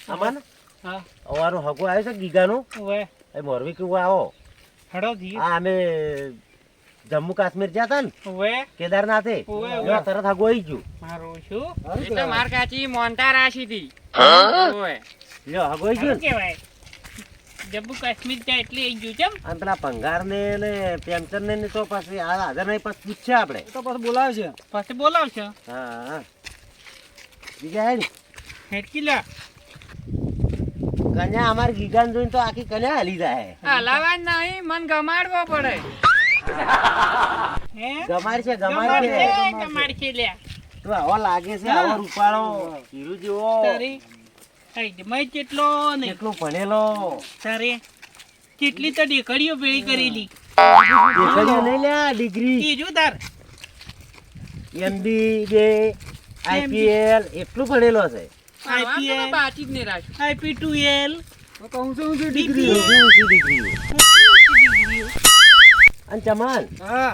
અમન હા અવારો હગો આવ્યો છે ગીગાનો ઓવે એ મોરબી કેવું આવો હડો જી આ અમે જમ્મુ કાશ્મીર ગયા તા ને ઓવે કેદારનાથે ઓવે, ઓવે. લ્યો, તરત હગો આવી ગયું મારું શું એ તો માર કાચી મોન્ટા રાશી હતી ઓય લ્યો હગો આવી સારું ગયું કહેવાય જમ્મુ કાશ્મીર ત્યાં એટલે આવી ગયું છે અને પેલા ભંગાર ને પેન્શન ને તો પછી આ હાજર નહીં પછી પૂછશે આપણે તો પછી બોલાવે છે પછી બોલાવશો હા હા બીજા હે ને હેટકી લા કન્યા અમારી ગીગાને જોઈને તો આખી કન્યા હાલી જાય હલાવા નહીં મન ગમાડવો પડે હે ગમાર છે ગમાડ છે લ્યા તો આવો લાગે છે આવો રૂપાળો હીરો જેવો તારી આઈ જમાઈ કેટલો ને કેટલું ભણેલો તારી કેટલી તો ઢેકડીઓ ભેળી કરેલી દેખાડ્યો નહીં લ્યા ડિગ્રી ત્રીજું તાર એમબી બે આઈપીએલ એટલું ભણેલો છે IPL. બાચી જ નહીં રાખ્યું IP2L તો કહું છું ઊંચી ડિગ્રી ઊંચી ડિગ્રી અને ચમન હા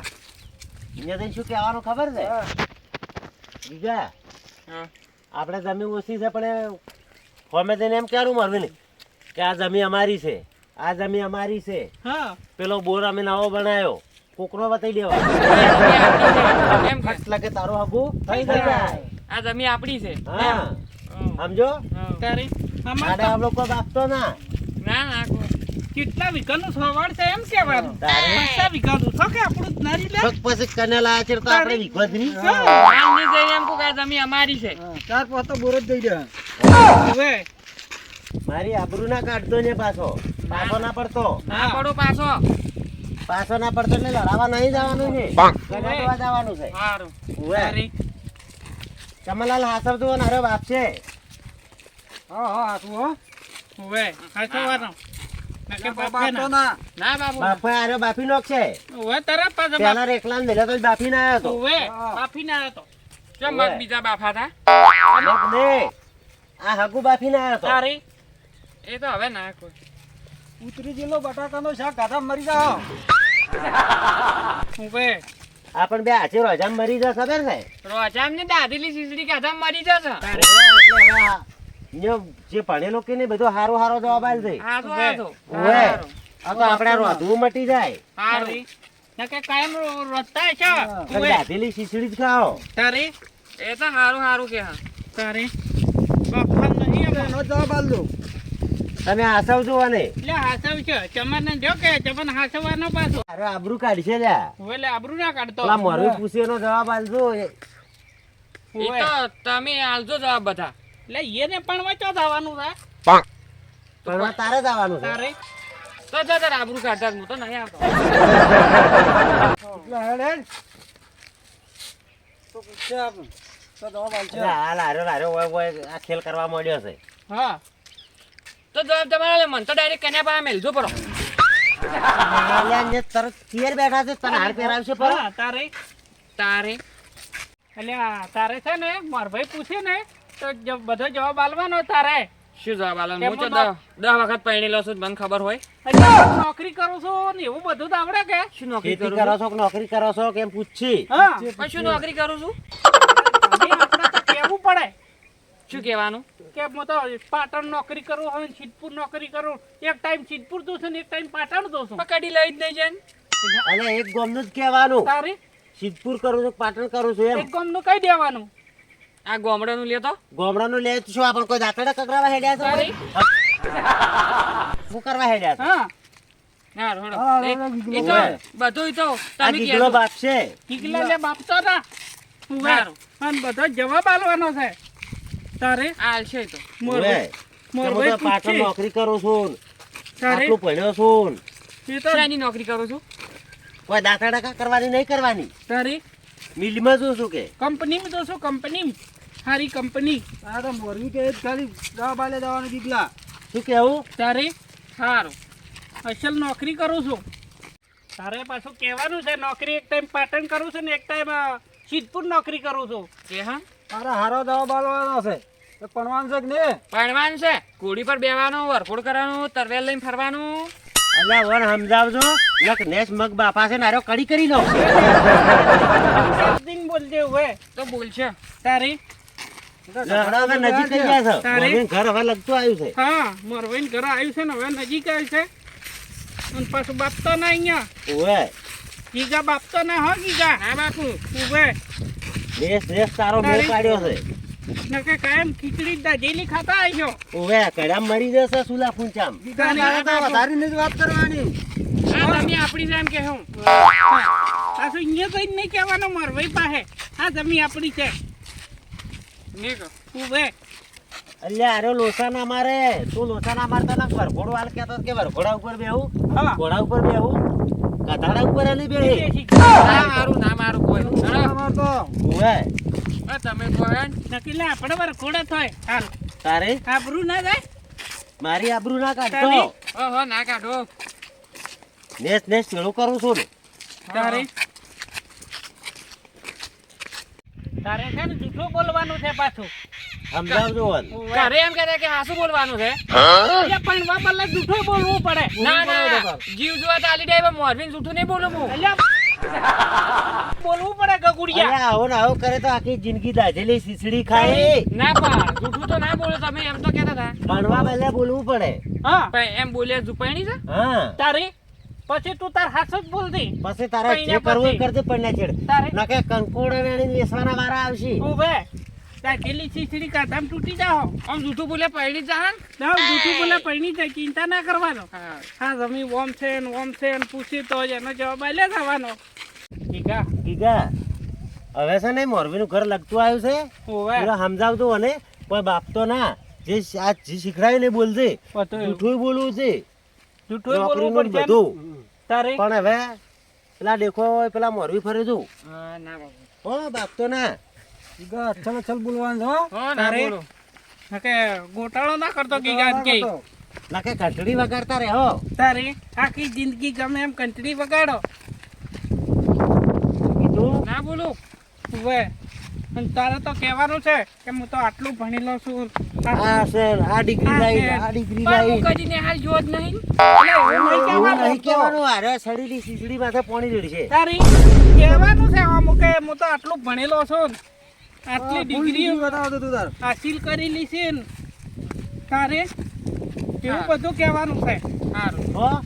અહીંયા તને શું કહેવાનું ખબર છે બીજા હા. આપણે જમીન ઓછી છે પણ હોમે તેને એમ ક્યારું મારવી નહીં કે આ જમીન અમારી છે આ જમીન અમારી છે હા પેલો બોર અમે નવો બનાવ્યો કોકરો બતાવી દેવા એમ કે એટલે કે તારો હગું થઈ જાય આ જમીન આપણી છે હા સમજો તારે આડે આમાં આમ લોકો આપતો ના ના ના કેટલા વીઘાનું સવાડ છે એમ કહેવાનું તારે? કેટલા વીઘાનું છે કે આપણું જ નારી લે પગ પછી કને લાયા છે તો આપણે વિખવાદરી આમની જઈને એમ કહું કે આ જમીન અમારી છે ચાર પાંચ તો બોર જ થઈ ગયા હવે મારી આબરૂ ના કાઢતો ને પાછો પાછો ના પડતો ના પડો પાછો પાછો ના પડતો એટલે લડાવા નહીં જવાનું છે ગણાડવા જવાનું છે સારું ઉવે. તારે કમલાલ હાસર તો નારો બાપ છે હા હા હાથું હો હવે આ સવારનો નકે બાપા બાપે તો ના ના ના બાપુ બાપે આરો બાફી નોખ છે હવે તારા પાસે પેલા રેકલાન મેલ્યો તો બાફી ના આવ્યો હવે હા. બાફી ના હતો કેમ મગ બીજા બાફા હતા તો મગ ને આ હગુ બાફી ના આવ્યો તારે એ તો હવે ના કોઈ ઉતરી જિલ્લો બટાકાનો શાક ખાધા મરી જાઓ હવે આપણ બે હાચે રોજામ મરી જાય ખબર છે રોજામ ને દાદીલી સીસડી કાઢા મરી જશે તારે એટલે હવે આ ન્યો જે ભણેલો કે ને બધો હારો હારો જવાબ આલ દે આ તો આ તો ઉવે. આ તો આપણે રોધવું મટી જાય સારું નકે કાયમ રોતા છે પણ હવે ગાધેલી શીશડી જ ખાઓ તારે એ તો સારું સારું કે હા તારે બાફા નહીં હવે એનો જવાબ આલ દો તમે હાસવજો અને એટલે હાસવ છે ચમન જો કે ચમન હાસવાનો પાછો અરે આબરૂ કાઢશે લ્યા હવે એટલે આબરૂ ના કાઢતો પેલા મોરવી પૂછે એનો જવાબ આલજો એ હવે તો તમે આલજો જવાબ બધા એટલે એને પણ વચો થવાનું છે પણ તારે જ આવવાનું છે તારે તો જતા આબરૂ કાઢતા હું તો નહીં આવતો એટલે હેડ હેડ તો પૂછશે આપણે તો જવાબ આલશે અરે હાલ હાર્યો હોય આ ખેલ કરવા માંડ્યો છે હા તો જવાબ તમારે લે, મને તો ડાયરેક્ટ કન્યા પાસે મેલજો પડો અલ્યા ને તરત ચેર બેઠા છે તને હાર પહેરાવશે પર હા તારે તારે એટલે આ તારે છે ને માર ભાઈ પૂછે ને તો બધો જવાબ આલવાનો તારે શું જવાબ આલો કેમ હું તો બોલો? 10 વખત પરણેલો છું મને ખબર હોય એટલે નોકરી કરું છું ને એવું બધું તો આવડે કે શું નોકરી ખેતી કરું કરો છું છો કે નોકરી કરો છો કેમ પૂછછી હા પણ શું નોકરી કરું છું અને આપણે તો કહેવું પડે શું કહેવાનું કે હું તો પાટણ નોકરી કરું હવે સિદ્ધપુર નોકરી કરું એક ટાઈમ સિદ્ધપુર દઉં છું ને એક ટાઈમ પાટણ દઉં છું પણ કદી લઈ જ નહીં જાય અને એક ગોમનું જ કહેવાનું તારે સિદ્ધપુર કરું છું પાટણ કરું છું એમ એક ગામનું કહી દેવાનું આ ગોમડાનું લેતો ગોમડાનું લે શું આપણે કોઈ દાંતડા કકરાવા હેડ્યા છે તારે શું કરવા હેડ્યા છે હા ના રોડો હા, એ ગીગલો. તો બધું ઈ તો આ તમે ગીગલો કહેજો બાપ છે ઈકલા લે બાપતો ના ઉવે. સારું. અને બધો જવાબ આલવાનો છે તારે આલશે ઈ તો ઉવે. મોર કે હું ભાઈ તો પાટણ પૂછે. નોકરી કરું છું તારે આટલું ભણ્યો છું એ તો શાની નોકરી કરું છું કોઈ દાંતડા કરવાની નહીં કરવાની તારે મિલમાં શું શું કે કંપનીમાં તો શું કંપની સારી કંપની આ તો મોરવી કે ખાલી જવાબ આલે દેવાનું દીકલા શું કેવું તારે સારું અસલ નોકરી કરું છું તારે પાછું કહેવાનું છે નોકરી એક ટાઈમ પાટણ કરું છું ને એક ટાઈમ સિદ્ધપુર નોકરી કરું છું કે હા મારે હારો જવાબ આલવાનો છે તો ભણવાનું છે કે નહીં પરણવાનું છે ઘોડી પર બેવાનું વરફોડ કરવાનું તરવેલ લઈને ફરવાનું અલ્યા વણ સમજાવજો એક નેસ મગ બાપા છે ને આરો કડી કરી દો દિન બોલજે હવે તો બોલશે તારે હમણાં હવે નજીક થઈ ગયા છે તારે? મોરબીનું ઘર હવે લગતું આવ્યું છે હા મોરવાઈને ઘરે આવ્યું છે ને હવે નજીક આવ્યું છે અને પાછું બાપતો ના અહીંયા ઓવે ગીગા બાપતો ના હો ગીગા હા બાપુ ઉભે દેશ દેશ તારો મેળ તારે? પાડ્યો છે નકે કાયમ ખીચડી દાજેલી ખાતા આવ્યો ઓવે કડામ મરી જશે સુલા ફૂંચામ તારે તો વધારીને જ વાત કરવાની. આ જમી આપણી છે એમ કે હું પાછું અહીંયા કઈ નહીં કહેવાનું મોરવાઈ પાસે આ જમી આપણી છે નહીં કહો. ઉભે અલ્યા અરે લોસા ના મારે તું લોસા ના મારતા ના વરઘોડો હાલ કહેતો હતો કે વરઘોડા ઉપર બેહું હા ઘોડા ઉપર બેહું કથાડા ઉપર આલી બેહી ના મારું ના મારું કોઈ ચલો. અમાર તો ઓવે હા, તમે કહો હે ને. નકીલે આપણે પર ખોડે થાય હાલ તારે આબરૂ ના જાય મારી આબરૂ ના તારે? કાઢતો ઓહો ના કાઢો નેસ નેસ પેલું કરું છું ને તારે તારે છે ને જૂઠું બોલવાનું છે પાછું સમજાવજો વન ઘરે એમ કહેતા કે હાસું બોલવાનું છે એટલે પણ વાપરલા જૂઠું બોલવું પડે ના ના જીવ જોવા ચાલી જાય પણ મોરબીન જૂઠું નહીં બોલું હું એટલે બોલવું પડે ગગુડિયા અલ્યા આવો ને આવો કરે તો આખી જિંદગી દાજેલી ખીચડી ખાય ના પા જૂઠું તો ના બોલો તમે એમ તો કહેતા હતા ભણવા પહેલા બોલવું પડે હા પણ એમ બોલ્યા ઝુપાણી છે હા તારે પછી તું તાર હાથ જ બોલતી પછી તારે પૈણા જે કરવું એ પછી. કરજે પણ ના છેડ તારે? નકે કંકોડે વેણીને વેસવાના વારા આવશે ઉભે દાજેલી ખીચડી કાધામ તૂટી જાઓ આમ જૂઠું બોલ્યા પૈણી જાણ ના જૂઠું બોલે પૈણી જાય ચિંતા ના કરવાનો હા હા જમી ઓમ છે ને ઓમ છે ને પૂછી તો જ એનો જવાબ આલે જવાનો ઠીક આ ગીગા હવે છે ને મોરબીનું ઘર લગતું આવ્યું છે ઓવે પેલો સમજાવતો અને કોઈ બાપ તો ના જે આ જે શીખડાયું ને બોલજે બધું જૂઠું બોલવું છે જૂઠું બોલવું નોકરીનું પડશે ને. બધું તારે પણ હવે પેલા દેખો હોય પેલા મોરબી ફરે જવું હા, ના બાપુ હો બાપ તો ના ગીગા અચ્છલ અચ્છલ બોલવાનું છે, હો. હો ના તારે? બોલો કે ગોટાળો ના કરતો ગીગા કે નાકે ઘંટડી વગાડતા રહે હો તારે આખી જિંદગી ગમે એમ કંટડી વગાડો કીધું ના બોલું ઉભે અને તારે તો કહેવાનું છે કે હું તો આટલું ભણેલો છું આ છે આ ડિગ્રી આ લાઈ છે. આ ડિગ્રી પણ લાઈ હું કદી નિહાલ જોત નહીં એવું નહીં કહેવાનું અરે સડીની ખીચડી માથે પાણી રેડશે તારી કહેવાનું છે અમુક કે હું તો આટલું ભણેલો છું આટલી ડિગ્રી બતાવો તો તું તાર. હાસિલ કરેલી છે ને. તારે એવું બધું કહેવાનું છે સારું હો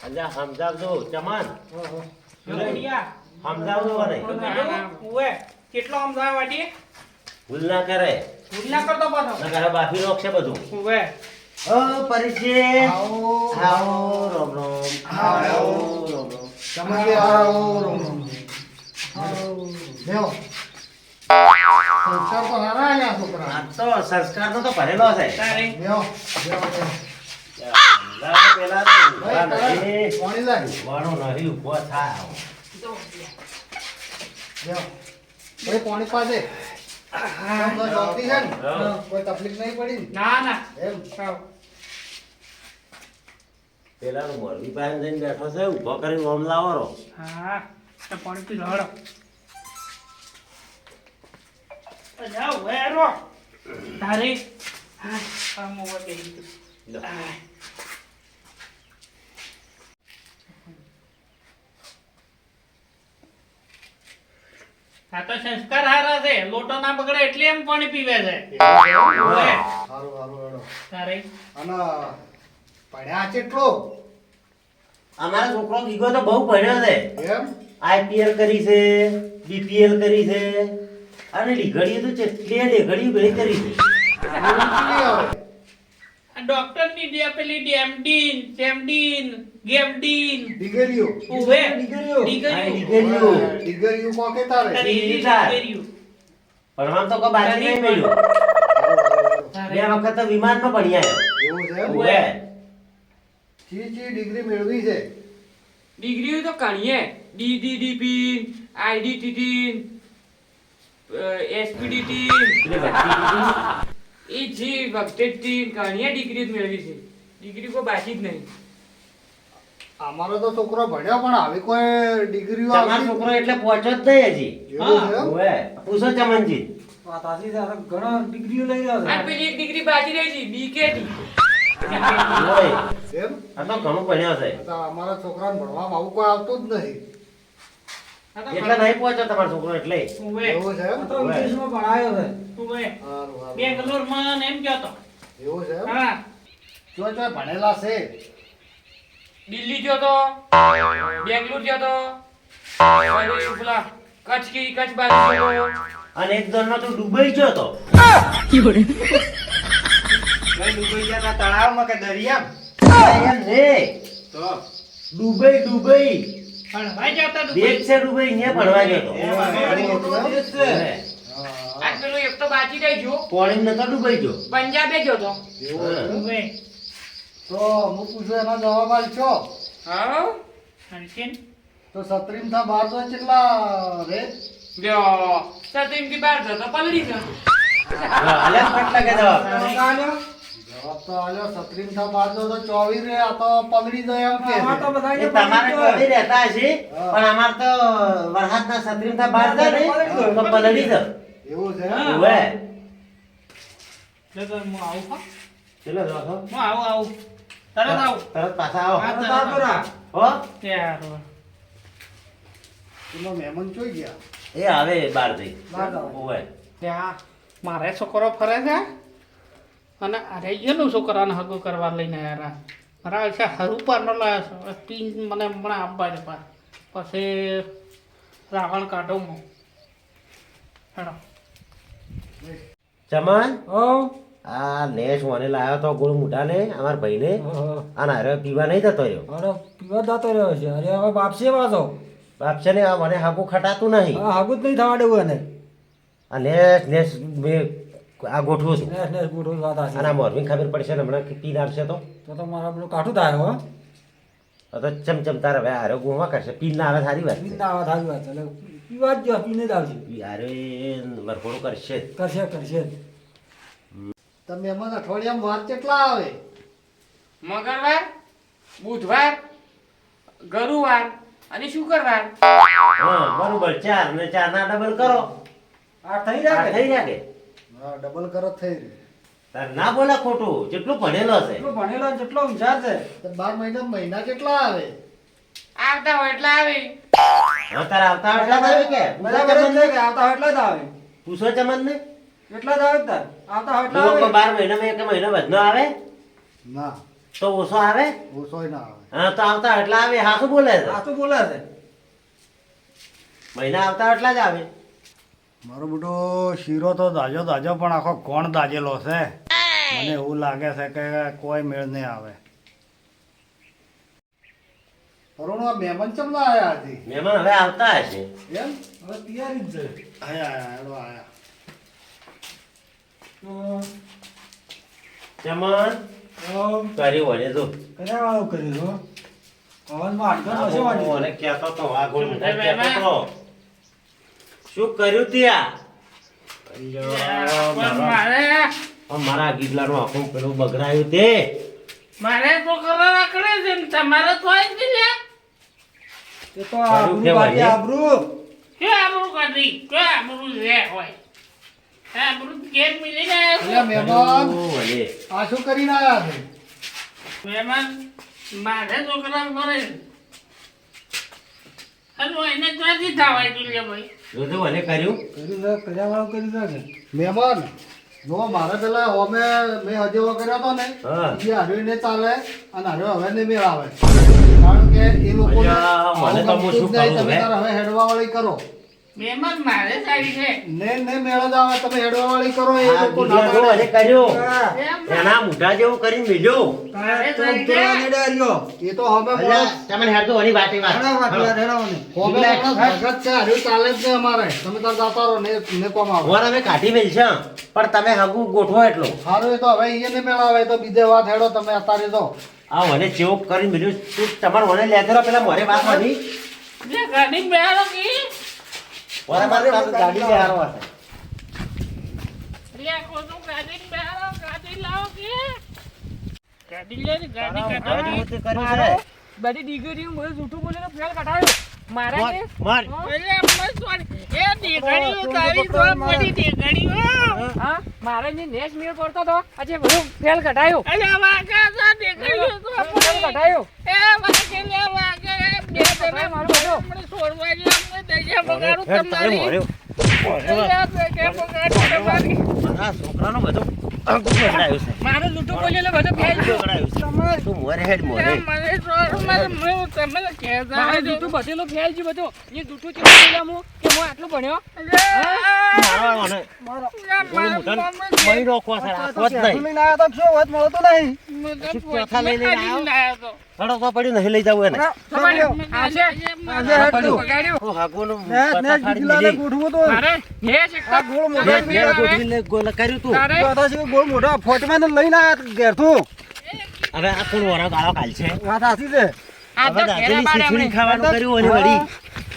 અલ્યા સમજાવજો ચમન ગગુડિયા, સમજાવજો ને તો કીધું, ઉવે, કેટલો સમજાવવા વાટીએ? ભૂલ ના કરે ભૂલ ના કરતો પાછો. નકર બાફી રોકશે બધું ઉવે. ઓ પરિચિત આવો રોમ રોમ આવો રોમ રોમ આ તો સંસ્કારનો તો ભરેલો છે તારે પેલા તો ઊભા નથી. ઊભવાનો નહીં, ઊભો થા. પાણી પાસે જોતી છે ને હા. કોઈ તકલીફ નહીં પડી ને? ના ના એમ ખાઓ. પેલાનું મોરબી પાસે જઈને બેઠો છે ઊભો કરીને ઓમ લાવો રો. હા તો પાણી પી લો, હળો. જાઓ, વેરો. તારે હા, આ મોવા બેહી ગયું. લો. આ. આ તો સંસ્કાર હારા છે, લોટો ના બગડે એટલે એમ પાણી પીવે છે. ઓવે. સારું સારું હેડો. તારે અને પડ્યા કેટલો અમારો છોકરો ગીગો તો બહુ ભણ્યો છે એમ આઈપીએલ કરી છે બીપીએલ કરી છે અને ડીઘડીઓ તો કેટલી ડીઘડીઓ ભેળી કરી છે કેટલી આવે આ ડોક્ટર ની દે પેલી ડેમડીન સેમડીન ગેમડીન ડિગરીઓ ઉભે આ દીકરીઓ ડીઘડીઓ ડિગરીઓ કોકે તારે તારી દીકરા. દીકરીઓ. ભણવામાં તો કોઈ બાકી નહીં મળ્યું બે વખત તો વિમાનમાં ભણ્યા એવું છે એમ? ઉભે. ચી ડિગ્રી મેળવી છે ડિગ્રી તો ઘણીએ ડીડીડીપી આઈડીટીટી એસપીડીટી એટલે ભક્તિ કીધી. એ જે વખતેથી ઘણીએ ડિગ્રી જ મેળવી છે ડિગ્રી કોઈ બાકી જ નહીં અમારો તો છોકરો ભણ્યો પણ આવી કોઈ ડિગ્રીઓ તમારો આવતી છોકરો એટલે પહોંચો જ નહીં હજી એવું છે એમ? ઉભે. પૂછો ચમનજી આ તાસી છે, આ ઘણા ડિગ્રીઓ લઈ રહ્યા અને છે. પેલી એક ડિગ્રી બાકી રહી છે બીકેટી ઓય, એમ આ તો ઘણું ભણ્યો છે તો અમારા છોકરાને ભણવામાં આવું કોઈ આવતું જ નહીં એટલે નહીં પહોંચ્યો તમારો છોકરો એટલે ઉવે એવું છે એમ? આ તો વિદેશમાં ભણાયો છે ઉવે સારું, સારું. બેંગ્લોરમાં ને એમ ગયો તો એવું છે એમ? હા જો ભણેલા છે દિલ્હી ગયો તો બેંગ્લોર ગયો તો અરે પેલા કચ્છ બાજુ ગયો તો. અને એક દોડનો તું ડુબઈ ગયો તો ડુબઈ જતા તળાવમાં કે દરિયામાં એમ ને તો ડુબઈ પણ ભાઈ જતા તો દેશ છે ડુબઈ ને ભણવા ગયો તો આજ પેલું એક તો બાકી રહી ગયો પોણી નતો ડુબઈ ગયો પંજાબે ગયો તો ઉવે તો હું પૂછું એનો જવાબ આલશો હા હરખેન તો સત્રીમ થા 12 કેટલા રે લ્યો સતીમથી બહાર જતો પલળી ગયો અલ્યા ફટ લાગે જવાબ જવાબ તો આલ્યો સત્રીમ થા 12 તો 24 રે આ તો પલળી જાય એમ કે આમાં તો છે. બધા એ તમારે ચોવી રહેતા હશે પણ અમાર તો વરસાદના સત્રીમ થા 12 જાય ને તો પલળી જાય એવું છે એમ? હા. ઉવે જતો હું આવું હો. ચલો જો તો હું આવું તરત આવું તરત પાછા આવો હા, તાર પરા. હો ત્યાર એનો મહેમાન ચોઈ ગયા એ આવે બાર જઈ બહાર જાઓ. ઉવે ત્યાં મારે છોકરો ફરે છે અને અરે એનું છોકરાને હગું કરવા લઈને આવ્યા મારા છે હરુપરનો લાવ્યો છે પીન મને હમણાં આપવા છે પાર પછી રાવણ કાઢો હું હેડો ચમન હો. આ નેશ મને લાવ્યો તો ગોળ મોટા ને અમાર ભાઈને હા. અને હારે પીવા નહીં જતો રહ્યો અરે પીવા જતો રહ્યો છે અરે હવે બાપસે પાછો બાપ છે ને આ મને હાકું ખટાતું નહીં હા હાગું જ નહીં થવા દેવું એને આ નેશ નેશ મેં આ ગોઠવું છું નેસ નેસ બૂઢું વાત અને હશે આ મોરબી ખબર પડશે ને હમણાં કે પીને આવશે તો તો મારા પેલું કાઠું થાય હો તો ચમચમ તારે હવે હારે ગુમા કરશે પીને ના આવે સારી વાત છે પીને આવા થાવી વાત એટલે પીવા જ જો પીને જ આવશે હારે વરઘોડું કરશે જ. કરશે કરશે જ. તો મહેમાન અઠવાડિયામાં વાર કેટલા આવે મંગળવાર બુધવાર ગુરુવાર અને શુક્રવાર હા બરોબર 4 ને 4 ના ડબલ કરો આ થઈ આ જાય થઈ જાય કે હા ડબલ કરત થઈ રહી તાર ના બોલે ખોટું જેટલું ભણેલો છે એટલો ભણેલો ને જેટલો વિચાર છે તો 12 મહિના કેટલા આવે આવતા હોય એટલે આવે હવે તારે આવતા એટલા જ આવે કે બરાબર જ છે કે આવતા હોય એટલા જ આવે પૂછો ચમન ને એટલા જ આવે જ તાર આવતા હોય એટલા લોકો આવે 12 મહિનામાં એક મહિનો વધનો આવે ના તો ઓછો આવે ઓછોય ના આવે હા તો આવતા એટલા આવે હા શું બોલે છે આ તો બોલે છે મહિના આવતા એટલા જ આવે મારો બેટો શીરો તો દાજો પણ આખો કોણ દાજેલો છે મને એવું લાગે છે કે કોઈ મેળ નહીં આવે અરુણ આ મહેમાન ચમ ના આયા હતી મહેમાન હવે આવતા હશે એમ હવે તૈયારી જ છે આયા એડો આયા ચમન કર્યું વળે જો કર્યા વાળું કર્યું હો હવનમાં આટલો હશે વાળી મને કહેતો તો આ ગોળ શું મોટા થાય કહેતો તો. શું કર્યું ત્યાં પણ મારે મારા ગીદલાનું આખું પેલું બગડાયું તે મારે છોકરો રખડે છે ને તમારે તો આવી જ લ્યા એ તો આબરૂ બાકી આબરૂ કે આબરૂ કાઢી કે આબરૂ રે હોય આબરૂ કેમ મિલીને એટલે આવ્યો મહેમાન વળે. આ શું કરીને આયા છે મહેમાન મારે છોકરા ફરે હલો એને ત્યાંથી થવાય તું લે ભાઈ જોજો વળે કર્યું કર્યું છે કર્યા વાળું કર્યું છે કે મહેમાન જો મારે પેલા હોમે મેં હજેવો કર્યો હતો ને હા. એ હાર્યો ને ચાલે અને હાર્યો હવે ને મેળ આવે કારણ કે એ લોકોને અલ્યા, મને તો આવું હું શું ગમતું જ નહીં. કરું તમે હવે? તાર હવે હેડવા વાળી કરો મહેમાન મારે સારી છે ને મેળ જ આવે તમે હેડવા વાળી કરો એ આ લોકો ના ગીદલા જો પાડે. વળે કર્યું એમ એના મોઢા જેવું કરીને મિલ્યો મારે તો સારી ઉતરવા છે નહીં ડર્યો એ તો હવે અલ્યા, તમને હેડતો વળી વાતે વાત. હેડો વાત હલો. યાર, હેડો મને. હોમે માણસ ભગત છે હાર્યું ચાલે જ નહીં અમારે તમે તાર જાતા રહો ને કોમ આવે વર અમે કાઢી મેલશે પણ તમે હગું ગોઠવો એટલો સારું એ તો હવે અહીંયા ને મેળ આવે તો બીજે વાત હેડો તમે અત્યારે તો આ વને ચેવું કરીને મિલ્યું તું તમારે વને લેતો રહો, પેલા મોરે વાત વધી જે ગાડી બેહારો કી વરે મારે ગાડી લે હારો હશે લે કોનું ગાડી બેહારો ગાડી લાવો કી ગાડી લે ગાડી કાઢો તે કર્યું છે. બધી દીકરીઓ બધું જૂઠું બોલીને ફેલ કઢાયો મારા કે માર. એટલે મસ્ત વાળી એ દેખાડીઓ તારી તો પડી દેખાડીઓ હા મારે જે નેક્સ્ટ મેળ પડતો તો આજે બધું ફેલ કઢાયો અરે વાગા તો દેખાડીઓ તો ફેલ કઢાયો એ વાગે લે વાગે બે તને હમણાં છોડવા ગયા, હમણાં દરિયા બગાડું હેડ તારે તમારી. મોર્યો. દરિયા બગાડું તમારી. મારા છોકરાનો બધો અંગો બગડાયો છે. મારો લૂંટો બોલ્યો એટલે બધો ફેલ ગયો. બગડાયો છે. તું મોરે હેડ મોરે. મને છોડવા, તમે તો કહેતા મારો હજો. જૂઠું બધેલો ફેલ ગયું બધું. એ જૂઠું ચેવું બોલ્યા હું કે હું આટલું ભણ્યો. મારવા મને. ઓલો મોઢાનો મહિનો કો છે, રાખવો જ નહીં. લઈને આવ્યા તો શું વાત મળતો નહીં ચોથા લઈને આવ્યો. હળો તો પડ્યું નહીં લઈ જવું એને. આ છે. આજે હેડ તું. બગાડ્યું. ઓ હાગોનું ને પતા ફાડી ગીલાને દીધી. ગોઠવું તો મારે હેસ એક આ ગોળ મોઢા બે બે ગોઠવીને ગોલ કર્યું તું. તારે ચોથા છે ગોળ મોઢા ફોટમાં લઈને આવ્યા ઘેર તું હવે આ કોણ વરા ગાળો કાઢ છે. વાત સાચી છે આ હવે તો ઘેરા દાંતેલી બારે શીશડી હમણાં. ખાવાનું કર્યું ઓલી વળી.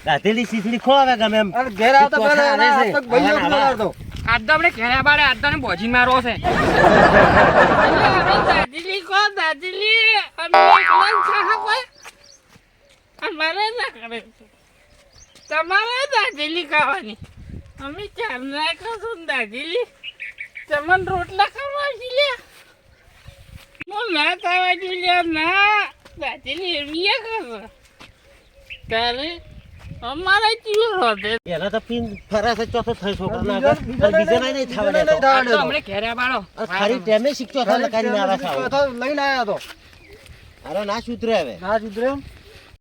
દાંતેલી શીશડી ખો હવે ગમે એમ. અરે ઘેર આવતા ચોથા પહેલા આલે એના છે. હાથ પગ ભાઈ હવે લગાડતો આજ તો આપણે ઘેરા બારે આજ તો બોજી મારો છે. દાદીલી કો દાદીલી અમે એકલા છા કોઈ અમારે ના કરે તમારે દાદીલી ખાવાની અમે ચાર ના ખાશું દાદીલી તમને રોટલા ખાવા છે હું ના ખાવા જોઈએ ના દાદીલી એમ ખાશો તારે અમારે જીવ રોધે એના તો પીન ફરે છે ચોથો થઈ છોકરાના બીજા- આગળ. બીજા અને બીજાને નહીં થવા દેતો. નહીં થવા આજ તો દેતો. હમણાં ઘેરા બારો. આ ખાલી ટેમે શીખતો હતો ને કરીને આવે છે આવું. ચોથા લઈને આવ્યા તો અરે ના સુધરે હવે. ના સુધરે એમ?